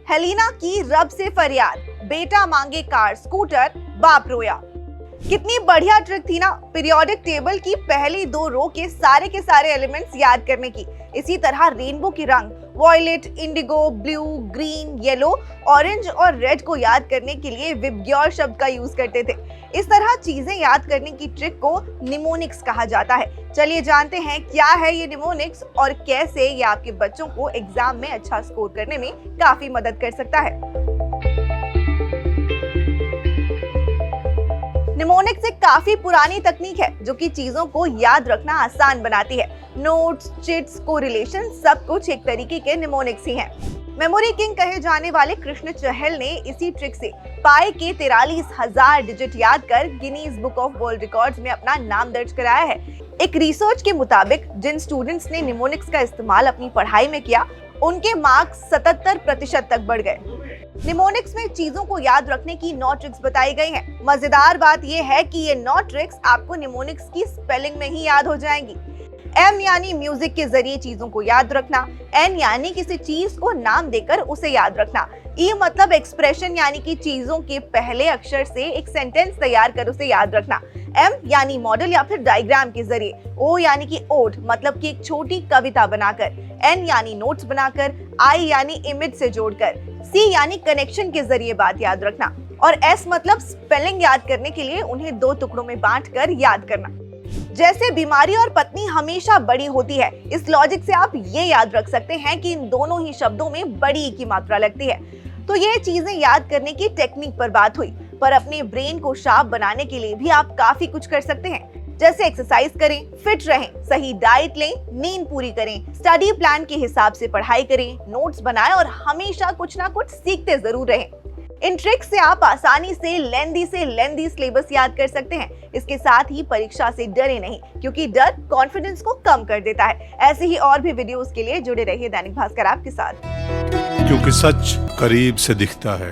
Helena की रब से फरियाद, बेटा मांगे कार स्कूटर, बाप रोया। कितनी बढ़िया ट्रिक थी ना पीरियोडिक टेबल की पहली 2 रो के सारे एलिमेंट्स याद करने की। इसी तरह रेनबो के रंग violet, indigo, blue, green, yellow, orange और रेड को याद करने के लिए विबग्योर शब्द का यूज करते थे। इस तरह चीजें याद करने की ट्रिक को निमोनिक्स कहा जाता है। चलिए जानते हैं क्या है ये निमोनिक्स और कैसे ये आपके बच्चों को एग्जाम में अच्छा स्कोर करने में काफी मदद कर सकता है। निमोनिक्स एक काफी पुरानी तकनीक है जो कि चीजों को याद रखना आसान बनाती है। नोट्स, चिट्स, कोरिलेशन सब कुछ एक तरीके के निमोनिक्स ही हैं। मेमोरी किंग कहे जाने वाले कृष्ण चहल ने इसी ट्रिक से पाई के 43,000 डिजिट याद कर Guinness book of world records में अपना नाम दर्ज कराया है। एक रिसर्च के मुताबिक जिन स्टूडेंट्स ने निमोनिक्स का इस्तेमाल अपनी पढ़ाई में किया, उनके मार्क्स 77% तक बढ़ गए। निमोनिक्स में चीजों को याद रखने की 9 ट्रिक्स बताई गई हैं। मजेदार बात यह है कि ये 9 ट्रिक्स आपको निमोनिक्स की स्पेलिंग में ही याद हो जाएंगी। M यानी म्यूजिक के जरिए चीजों को याद रखना, N यानी किसी चीज को नाम देकर उसे याद रखना, E मतलब एक्सप्रेशन यानी कि चीजों के पहले अक्षर से एक सेंटेंस तैयार कर उसे याद रखना, M यानी मॉडल या फिर डायग्राम के जरिए, O यानी कि ओड मतलब कि एक छोटी कविता बनाकर, N यानी नोट्स बनाकर, I यानी इमेज से जोड़कर, C यानी कनेक्शन के जरिए बात याद रखना और S मतलब स्पेलिंग याद करने के लिए उन्हें 2 टुकड़ों में बांटकर याद करना। जैसे बीमारी और पत्नी हमेशा बड़ी होती है, इस लॉजिक से आप ये याद रख सकते हैं कि इन दोनों ही शब्दों में बड़ी की मात्रा लगती है। तो ये चीजें याद करने की टेक्निक पर बात हुई, पर अपने ब्रेन को शार्प बनाने के लिए भी आप काफी कुछ कर सकते हैं। जैसे एक्सरसाइज करें, फिट रहें, सही डाइट लें, नींद पूरी करें, स्टडी प्लान के हिसाब से पढ़ाई करें, नोट्स बनाएं और हमेशा कुछ ना कुछ सीखते जरूर रहें। इन ट्रिक्स से आप आसानी से लेंदी सिलेबस याद कर सकते हैं। इसके साथ ही परीक्षा से डरे नहीं, क्योंकि डर कॉन्फिडेंस को कम कर देता है। ऐसे ही और भी वीडियोस के लिए जुड़े रहिए दैनिक भास्कर आपके साथ, क्योंकि सच करीब से दिखता है।